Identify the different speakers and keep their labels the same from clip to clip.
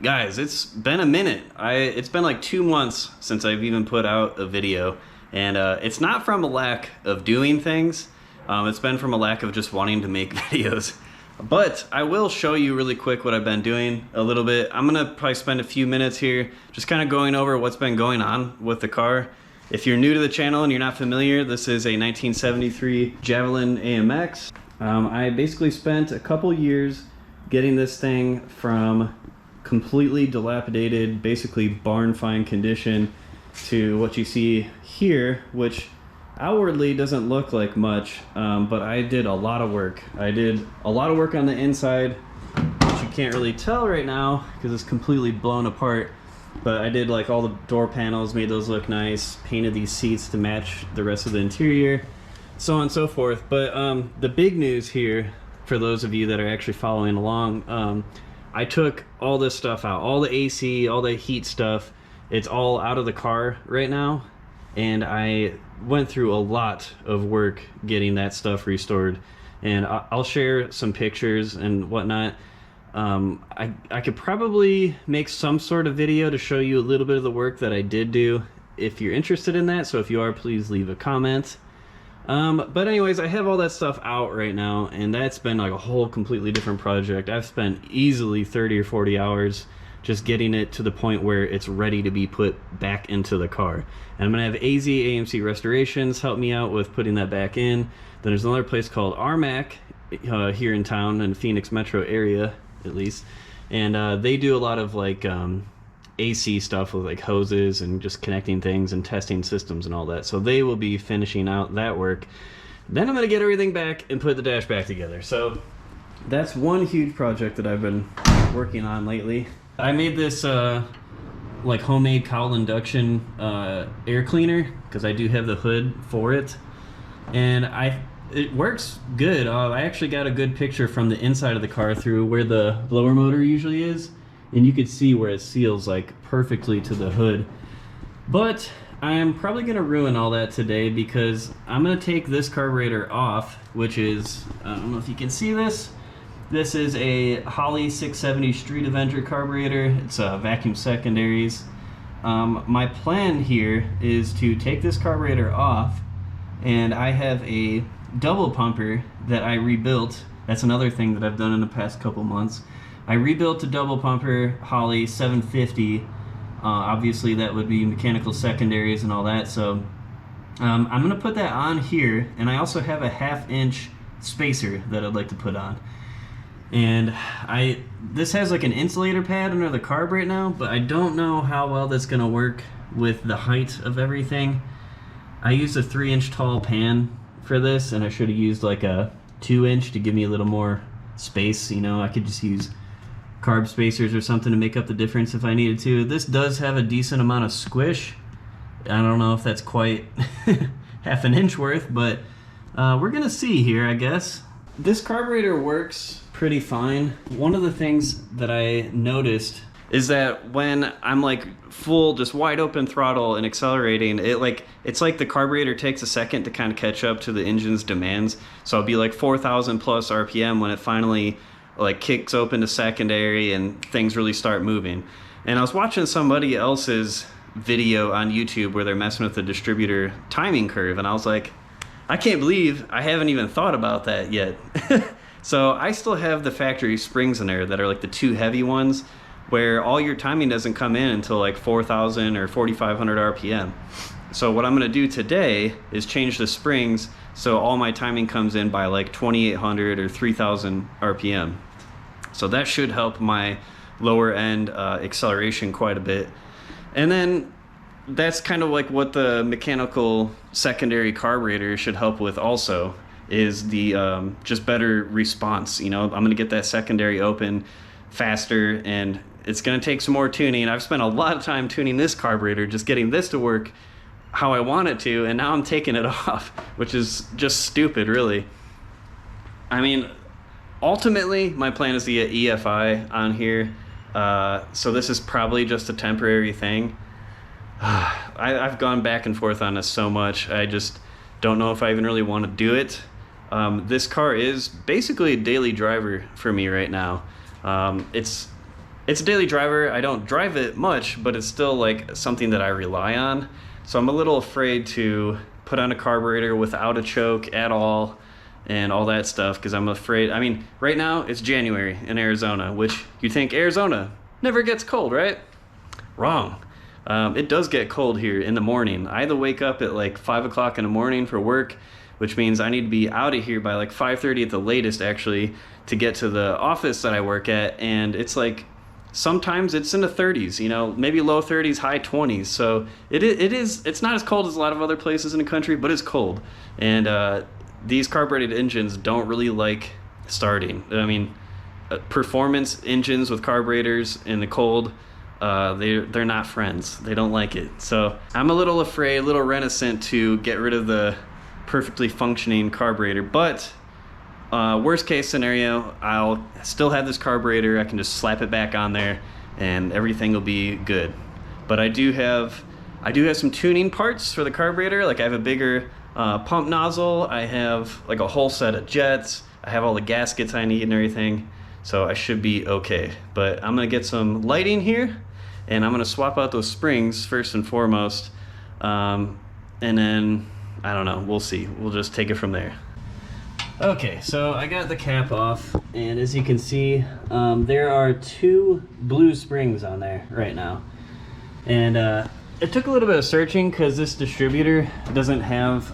Speaker 1: Guys, it's been a minute. It's been like 2 months since I've even put out a video, and it's not from a lack of doing things. It's been from a lack of just wanting to make videos. But I will show you really quick what I've been doing a little bit. I'm gonna probably spend a few minutes here just kind of going over what's been going on with the car. If you're new to the channel and you're not familiar, this is a 1973 Javelin AMX. I basically spent a couple years getting this thing from completely dilapidated, basically barn find condition, to what you see here, which outwardly doesn't look like much, but I did a lot of work. I did a lot of work on the inside, which you can't really tell right now because it's completely blown apart. But I did like all the door panels, made those look nice, painted these seats to match the rest of the interior, so on and so forth. But the big news here, for those of you that are actually following along, I took all this stuff out, all the AC, all the heat stuff. It's all out of the car right now, and I went through a lot of work getting that stuff restored, and I'll share some pictures and whatnot. I could probably make some sort of video to show you a little bit of the work that I did do if you're interested in that, so if you are, please leave a comment. But anyways, I have all that stuff out right now, and that's been like a whole completely different project. I've spent easily 30 or 40 hours just getting it to the point where it's ready to be put back into the car. And I'm gonna have AZ AMC Restorations help me out with putting that back in. Then there's another place called RMAC here in town, in the Phoenix metro area at least, and they do a lot of like AC stuff with like hoses and just connecting things and testing systems and all that. So they will be finishing out that work. Then I'm gonna get everything back and put the dash back together. So that's one huge project that I've been working on lately. I made this like homemade cowl induction air cleaner because I do have the hood for it, and it works good. I actually got a good picture from the inside of the car through where the blower motor usually is, and you could see where it seals like perfectly to the hood. But I'm probably gonna ruin all that today because I'm gonna take this carburetor off, which is, I don't know if you can see this. This is a Holley 670 Street Avenger carburetor. It's vacuum secondaries. My plan here is to take this carburetor off, and I have a double pumper that I rebuilt. That's another thing that I've done in the past couple months. I rebuilt a double pumper Holley 750. Obviously that would be mechanical secondaries and all that. So I'm gonna put that on here, and I also have a 1/2 inch spacer that I'd like to put on. And this has like an insulator pad under the carb right now, but I don't know how well that's gonna work with the height of everything. I used a 3-inch tall pan for this, and I should have used like a 2-inch to give me a little more space. You know, I could just use carb spacers or something to make up the difference if I needed to. This does have a decent amount of squish. I don't know if that's quite 1/2 inch worth, but we're gonna see here, I guess. This carburetor works pretty fine. One of the things that I noticed is that when I'm like full, just wide open throttle and accelerating, it's like the carburetor takes a second to kind of catch up to the engine's demands. So I'll be like 4,000 plus RPM when it finally like kicks open to secondary and things really start moving. And I was watching somebody else's video on YouTube where they're messing with the distributor timing curve, and I was like, I can't believe I haven't even thought about that yet. So I still have the factory springs in there that are like the 2 heavy ones, where all your timing doesn't come in until like 4,000 or 4,500 RPM. So what I'm gonna do today is change the springs so all my timing comes in by like 2,800 or 3,000 RPM. So that should help my lower end acceleration quite a bit. And then that's kind of like what the mechanical secondary carburetor should help with also, is the just better response. You know, I'm gonna get that secondary open faster, and it's gonna take some more tuning. I've spent a lot of time tuning this carburetor, just getting this to work how I want it to, and now I'm taking it off, which is just stupid, really. I mean, ultimately, my plan is to get EFI on here, so this is probably just a temporary thing. I've gone back and forth on this so much, I just don't know if I even really want to do it. This car is basically a daily driver for me right now. It's it's a daily driver. I don't drive it much, but it's still like something that I rely on. So I'm a little afraid to put on a carburetor without a choke at all and all that stuff, because I'm afraid. I mean, right now it's January in Arizona, which you think Arizona never gets cold, right? Wrong. It does get cold here in the morning. I either wake up at like 5 o'clock in the morning for work, which means I need to be out of here by like 5:30 at the latest, actually, to get to the office that I work at. And it's like, sometimes it's in the 30s, you know, maybe low 30s, high 20s. So it's not as cold as a lot of other places in the country, but it's cold. And these carbureted engines don't really like starting. I mean, performance engines with carburetors in the cold, they're not friends. They don't like it. So I'm a little afraid, a little reticent to get rid of the perfectly functioning carburetor. But worst case scenario, I'll still have this carburetor. I can just slap it back on there and everything will be good. But I do have some tuning parts for the carburetor. Like I have a bigger pump nozzle. I have like a whole set of jets. I have all the gaskets I need and everything. So I should be okay. But I'm gonna get some lighting here and I'm gonna swap out those springs first and foremost. And then, I don't know, we'll see. We'll just take it from there. Okay, so I got the cap off, and as you can see, there are 2 blue springs on there right now. And it took a little bit of searching because this distributor doesn't have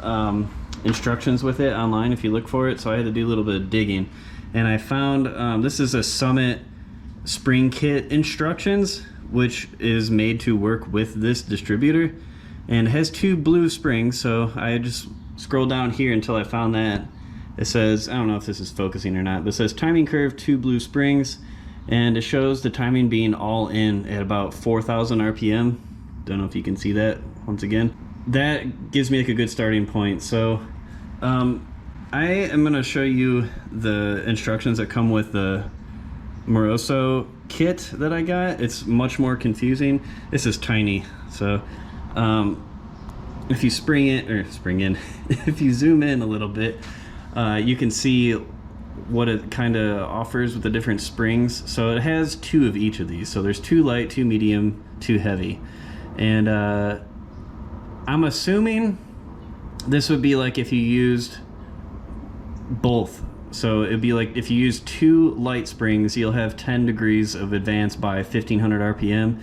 Speaker 1: instructions with it online if you look for it, so I had to do a little bit of digging. And I found this is a Summit spring kit instructions, which is made to work with this distributor. And it has 2 blue springs, so I just scrolled down here until I found that. It says, I don't know if this is focusing or not, but it says timing curve, 2 blue springs, and it shows the timing being all in at about 4,000 RPM. Don't know if you can see that once again. That gives me like a good starting point. So I am gonna show you the instructions that come with the Moroso kit that I got. It's much more confusing. This is tiny, so if you if you zoom in a little bit, you can see what it kind of offers with the different springs. So it has 2 of each of these. So there's 2 light, 2 medium, 2 heavy. And I'm assuming this would be like if you used both. So it'd be like if you use 2 light springs, you'll have 10 degrees of advance by 1500 RPM.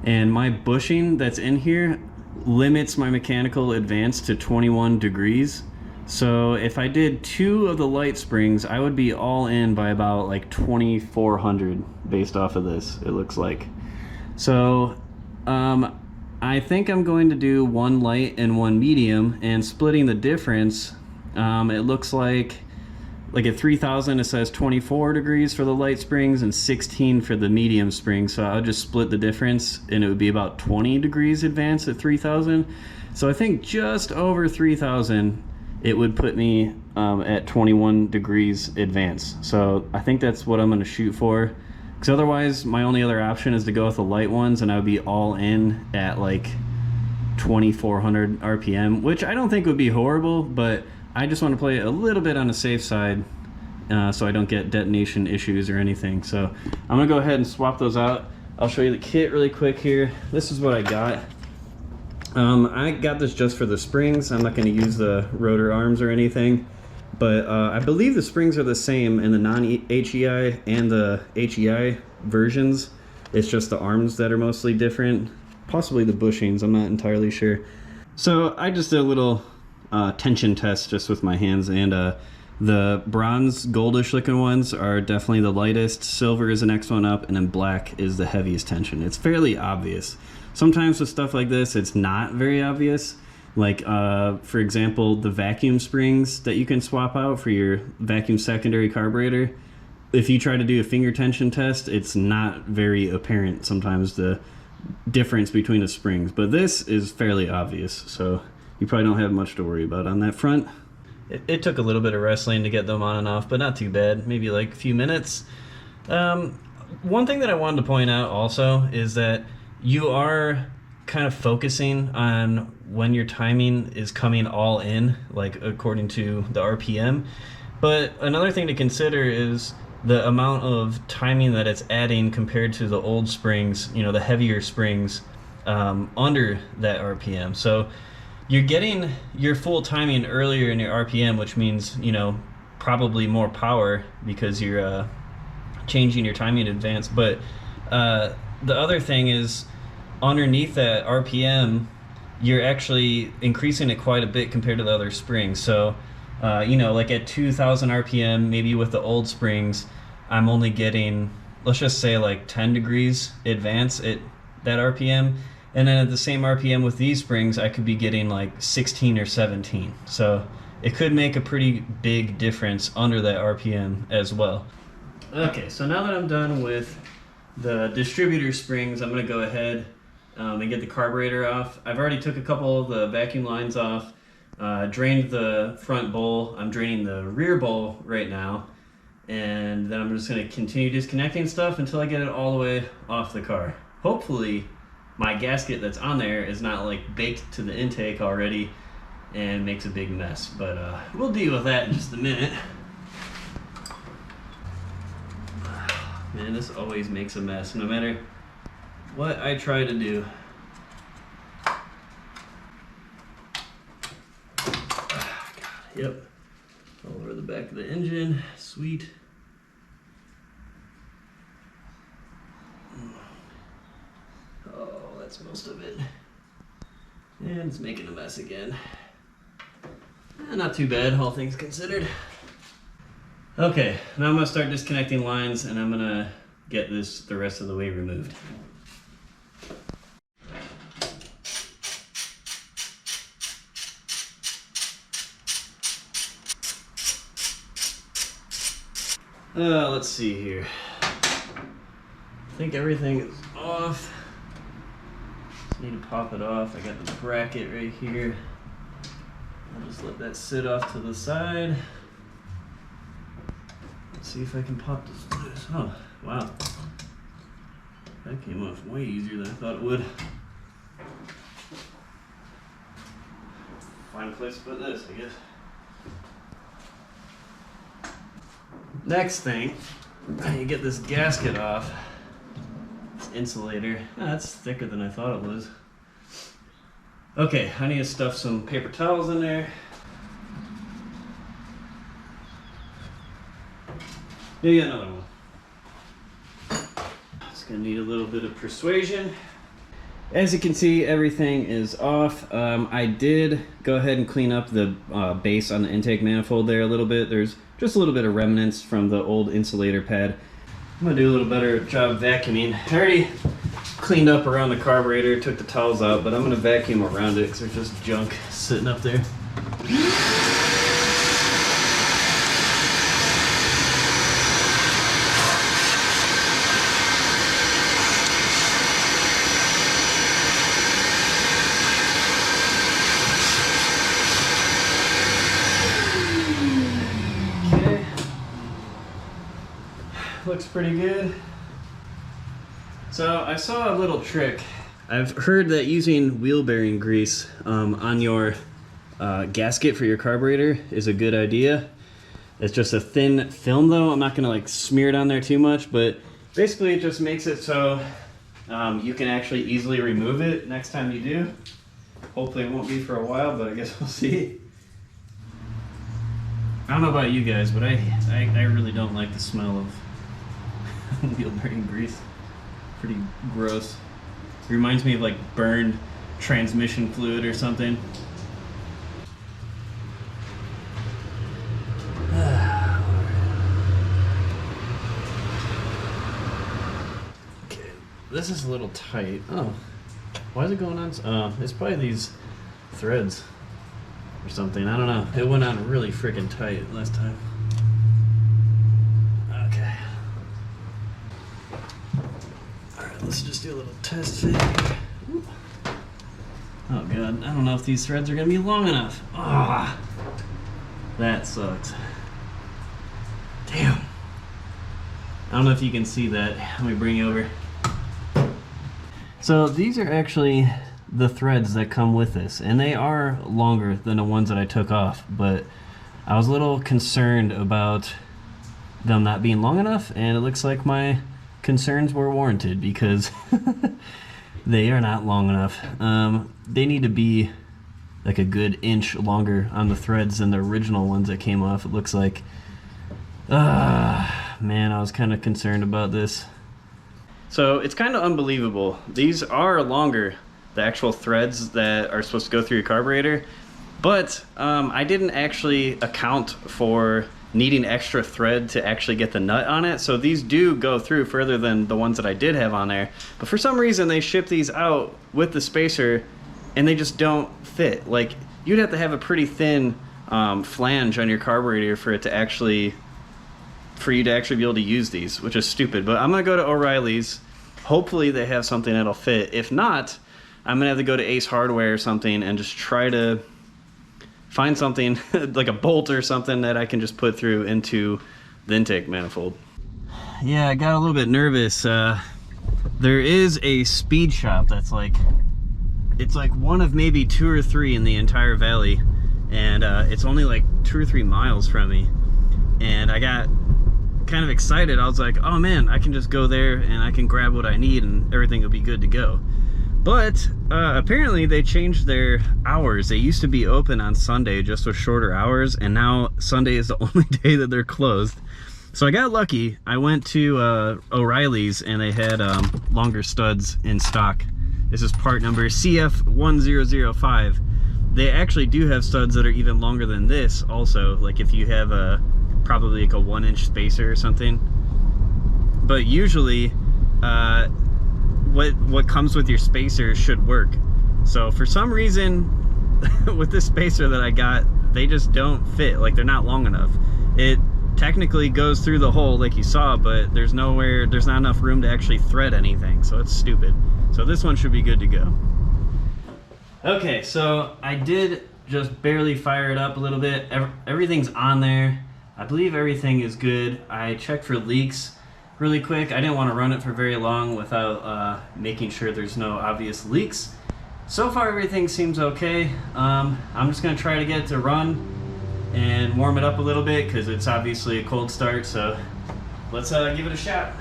Speaker 1: And my bushing that's in here limits my mechanical advance to 21 degrees. So if I did 2 of the light springs, I would be all in by about like 2400 based off of this, it looks like. So I think I'm going to do 1 light and 1 medium, and splitting the difference, it looks like at 3000 it says 24 degrees for the light springs and 16 for the medium springs. So I'll just split the difference and it would be about 20 degrees advance at 3000. So I think just over 3000 it would put me at 21 degrees advance. So I think that's what I'm going to shoot for, because otherwise my only other option is to go with the light ones, and I would be all in at like 2400 RPM, which I don't think would be horrible, but I just want to play a little bit on the safe side so I don't get detonation issues or anything. So I'm going to go ahead and swap those out. I'll show you the kit really quick here. This is what I got. I got this just for the springs. I'm not going to use the rotor arms or anything, but I believe the springs are the same in the non-HEI and the HEI versions. It's just the arms that are mostly different, possibly the bushings, I'm not entirely sure. So I just did a little tension test just with my hands, and the bronze goldish looking ones are definitely the lightest, silver is the next one up, and then black is the heaviest tension. It's fairly obvious. Sometimes with stuff like this, it's not very obvious. Like, for example, the vacuum springs that you can swap out for your vacuum secondary carburetor. If you try to do a finger tension test, it's not very apparent sometimes, the difference between the springs. But this is fairly obvious, so you probably don't have much to worry about on that front. It took a little bit of wrestling to get them on and off, but not too bad. Maybe like a few minutes. One thing that I wanted to point out also is that you are kind of focusing on when your timing is coming all in, like according to the RPM. But another thing to consider is the amount of timing that it's adding compared to the old springs, you know, the heavier springs, under that RPM. So you're getting your full timing earlier in your RPM, which means, you know, probably more power because you're changing your timing in advance. But the other thing is, underneath that RPM, you're actually increasing it quite a bit compared to the other springs. So, you know, like at 2,000 RPM, maybe with the old springs, I'm only getting, let's just say like 10 degrees advance at that RPM. And then at the same RPM with these springs, I could be getting like 16 or 17. So it could make a pretty big difference under that RPM as well. Okay, so now that I'm done with the distributor springs, I'm gonna go ahead and get the carburetor off. I've already took a couple of the vacuum lines off, drained the front bowl. I'm draining the rear bowl right now. And then I'm just gonna continue disconnecting stuff until I get it all the way off the car. Hopefully, my gasket that's on there is not like baked to the intake already and makes a big mess, but we'll deal with that in just a minute. Man, this always makes a mess, no matter what I try to do. Yep, all over the back of the engine, sweet. Oh, that's most of it. And it's making a mess again. Not too bad, all things considered. Okay, now I'm gonna start disconnecting lines and I'm gonna get this the rest of the way removed. Let's see here. I think everything is off. Just need to pop it off. I got the bracket right here. I'll just let that sit off to the side. Let's see if I can pop this loose. Oh, wow. That came off way easier than I thought it would. Find a place to put this, I guess. Next thing, you get this gasket off. This insulator. That's thicker than I thought it was. Okay, I need to stuff some paper towels in there. Maybe another one. It's gonna need a little bit of persuasion. As you can see, everything is off. I did go ahead and clean up the base on the intake manifold there a little bit. There's just a little bit of remnants from the old insulator pad. I'm gonna do a little better job vacuuming. I already cleaned up around the carburetor, took the towels out, but I'm gonna vacuum around it because there's just junk sitting up there. Looks pretty good. So I saw a little trick. I've heard that using wheel bearing grease on your gasket for your carburetor is a good idea. It's just a thin film though. I'm not gonna like smear it on there too much, but basically it just makes it so you can actually easily remove it next time you do. Hopefully it won't be for a while, but I guess we'll see. I don't know about you guys, but I really don't like the smell of wheel bearing grease. Pretty gross. It reminds me of like burned transmission fluid or something. Okay, this is a little tight. Oh, why is it going on? It's probably these threads or something. I don't know. It went on really freaking tight last time. Let's just do a little test fit here. Oh god, I don't know if these threads are gonna be long enough. Ah, that sucks. Damn. I don't know if you can see that. Let me bring you over. So these are actually the threads that come with this, and they are longer than the ones that I took off, but I was a little concerned about them not being long enough, and it looks like my concerns were warranted because they are not long enough. They need to be like a good inch longer on the threads than the original ones that came off, it looks like. Man, I was kind of concerned about this. So it's kind of unbelievable. These are longer, the actual threads that are supposed to go through your carburetor, but I didn't actually account for needing extra thread to actually get the nut on it. So these do go through further than the ones that I did have on there. But for some reason they ship these out with the spacer and they just don't fit. Like, you'd have to have a pretty thin flange on your carburetor for you to actually be able to use these, which is stupid. But I'm gonna go to O'Reilly's. Hopefully they have something that'll fit. If not, I'm gonna have to go to Ace Hardware or something and just try to find something like a bolt or something that I can just put through into the intake manifold. Yeah, I got a little bit nervous. There is a speed shop that's like, it's like one of maybe 2 or 3 in the entire valley, and it's only like 2 or 3 miles from me. And I got kind of excited. I was like, oh man, I can just go there and I can grab what I need and everything will be good to go. But apparently they changed their hours. They used to be open on Sunday just with shorter hours, and now Sunday is the only day that they're closed. So I got lucky. I went to O'Reilly's and they had longer studs in stock. This is part number CF1005. They actually do have studs that are even longer than this also, like if you have probably like a 1-inch spacer or something. But usually what comes with your spacer should work. So for some reason with this spacer that I got, they just don't fit. Like, they're not long enough. It technically goes through the hole like you saw, but there's not enough room to actually thread anything, so it's stupid. So this one should be good to go. Okay, so I did just barely fire it up a little bit. Everything's on there. I believe everything is good. I checked for leaks really quick. I didn't want to run it for very long without making sure there's no obvious leaks. So far everything seems okay. I'm just going to try to get it to run and warm it up a little bit because it's obviously a cold start, so let's give it a shot.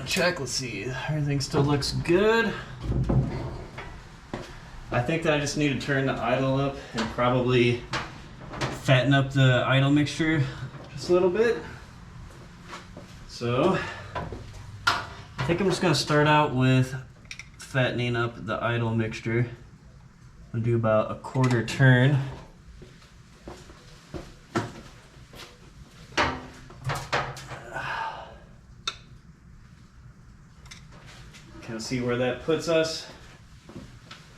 Speaker 1: Check, let's see, everything still looks good. I think that I just need to turn the idle up and probably fatten up the idle mixture just a little bit. So I think I'm just going to start out with fattening up the idle mixture. I'll do about a 1/4 turn. Kind of see where that puts us.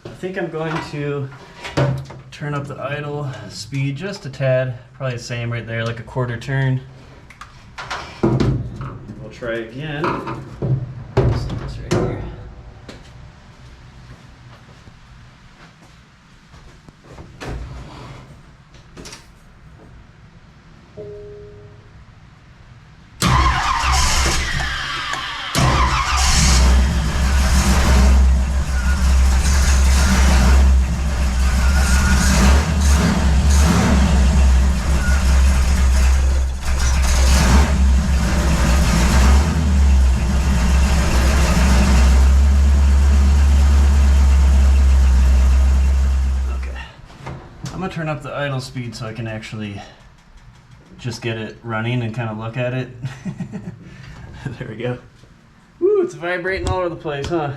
Speaker 1: I think I'm going to turn up the idle speed just a tad, probably the same right there, like a 1/4 turn. We'll try again. Set this right here. Turn up the idle speed so I can actually just get it running and kind of look at it. There we go. Woo, it's vibrating all over the place, huh?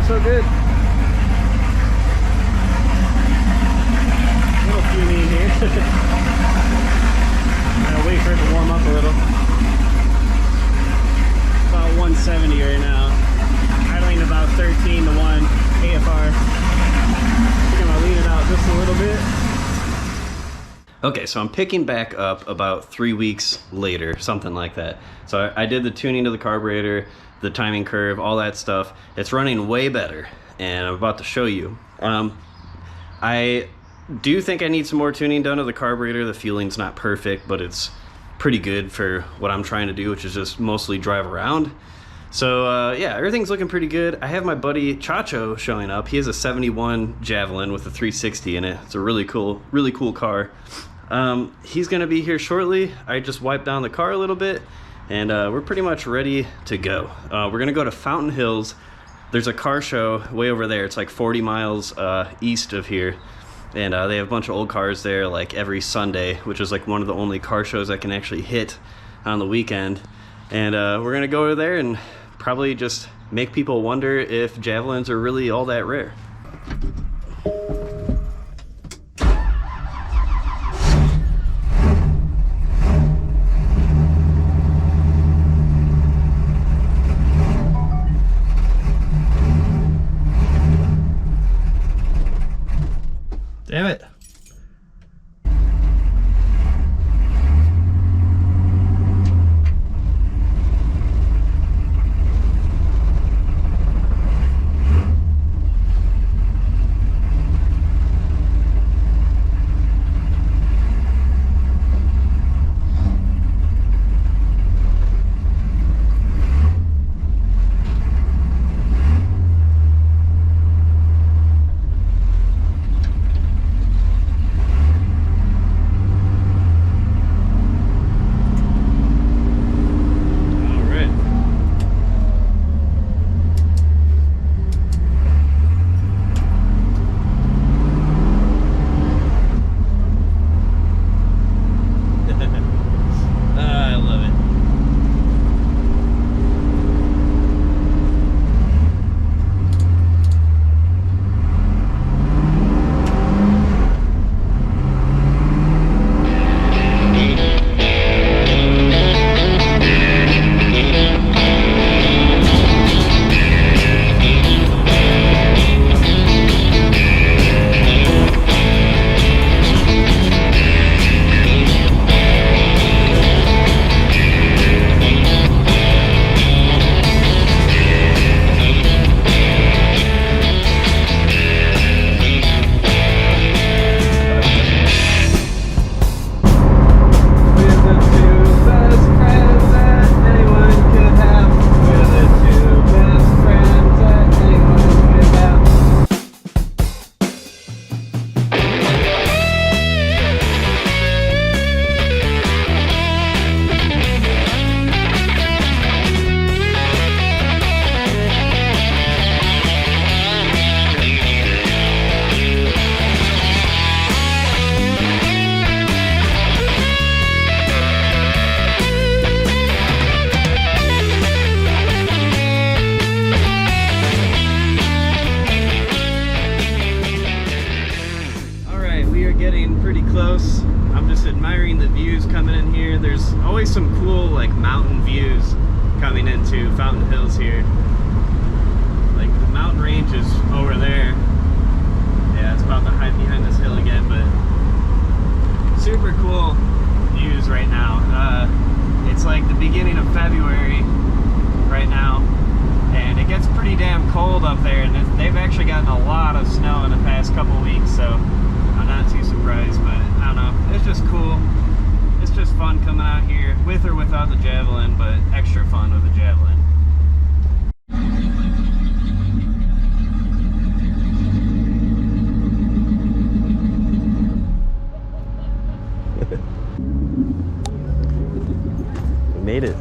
Speaker 1: so good. Little fuming here. Gotta wait for it to warm up a little. About 170 right now. Idling about 13 to 1 AFR. I think I'm gonna lean it out just a little bit. Okay, so I'm picking back up about 3 weeks later, something like that. So I did the tuning to the carburetor, the timing curve, all that stuff. It's running way better, and I'm about to show you. I do think I need some more tuning done to the carburetor. The fueling's not perfect, but it's pretty good for what I'm trying to do, which is just mostly drive around. So yeah, everything's looking pretty good. I have my buddy Chacho showing up. He has a 71 Javelin with a 360 in it. It's a really cool car. He's gonna be here shortly. I just wiped down the car a little bit, and we're pretty much ready to go. We're gonna go to Fountain Hills. There's a car show way over there. It's like 40 miles east of here, and they have a bunch of old cars there like every Sunday, which is like one of the only car shows I can actually hit on the weekend. And we're gonna go over there and probably just make people wonder if Javelins are really all that rare. Damn it. Always some cool like mountain views coming into Fountain Hills here. Like the mountain range is over there. Yeah, it's about to hide behind this hill again, but super cool views right now. It's like the beginning of February right now, and it gets pretty damn cold up there, and they've actually gotten a lot of snow in the past couple weeks, so I'm not too surprised, but I don't know, it's just cool. It's just fun coming out here, with or without the Javelin, but extra fun with the Javelin. We made it.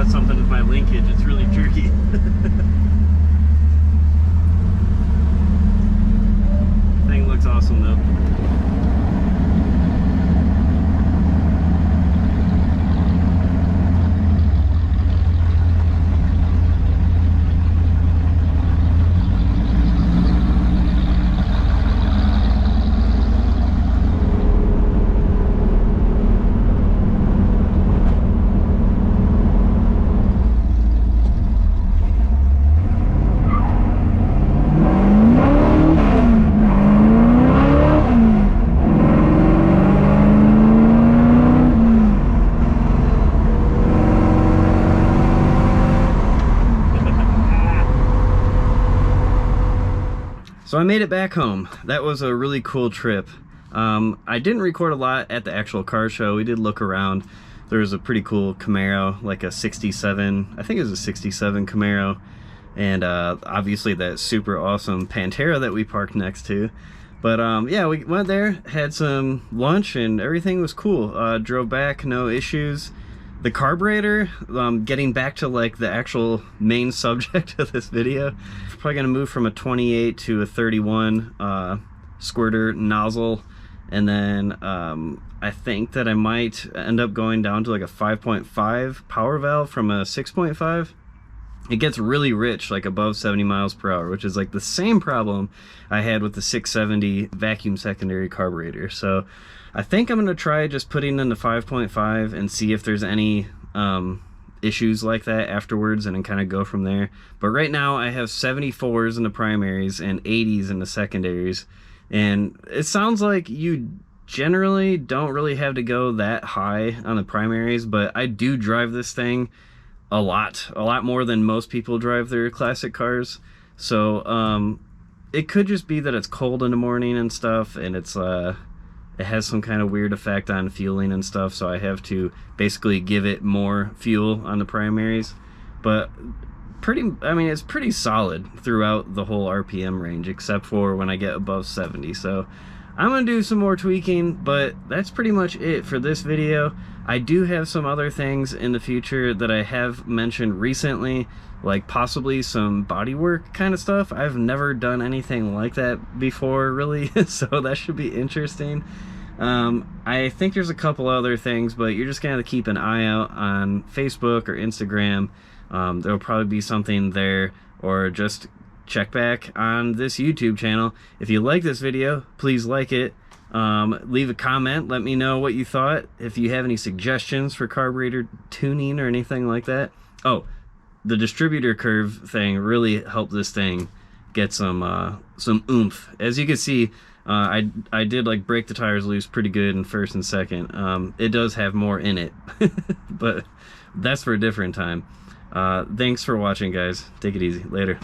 Speaker 1: got something with my linkage. It's really jerky. Thing looks awesome though. So I made it back home. That was a really cool trip. I didn't record a lot at the actual car show. We did look around. There was a pretty cool Camaro, like a 67, I think it was a 67 Camaro. And obviously that super awesome Pantera that we parked next to. But yeah, we went there, had some lunch, and everything was cool. Drove back, no issues. The carburetor, getting back to like the actual main subject of this video, we're probably gonna move from a 28 to a 31 squirter nozzle, and then I think that I might end up going down to like a 5.5 power valve from a 6.5. It gets really rich, like above 70 miles per hour, which is like the same problem I had with the 670 vacuum secondary carburetor. So I think I'm gonna try just putting in the 5.5 and see if there's any issues like that afterwards, and then kind of go from there. But right now I have 74s in the primaries and 80s in the secondaries, and it sounds like you generally don't really have to go that high on the primaries, but I do drive this thing a lot more than most people drive their classic cars. So it could just be that it's cold in the morning and stuff, and it's it has some kind of weird effect on fueling and stuff, so I have to basically give it more fuel on the primaries. But it's pretty solid throughout the whole RPM range, except for when I get above 70. So I'm gonna do some more tweaking, but that's pretty much it for this video. I do have some other things in the future that I have mentioned recently, like possibly some bodywork kind of stuff. I've never done anything like that before, really, so that should be interesting. I think there's a couple other things, but you're just gonna have to keep an eye out on Facebook or Instagram. There'll probably be something there, or just check back on this YouTube channel. If you like this video, please like it. Leave a comment, let me know what you thought, if you have any suggestions for carburetor tuning or anything like that. Oh, the distributor curve thing really helped this thing get some oomph. As you can see, I did like break the tires loose pretty good in first and second. It does have more in it, but that's for a different time. Thanks for watching, guys. Take it easy. Later.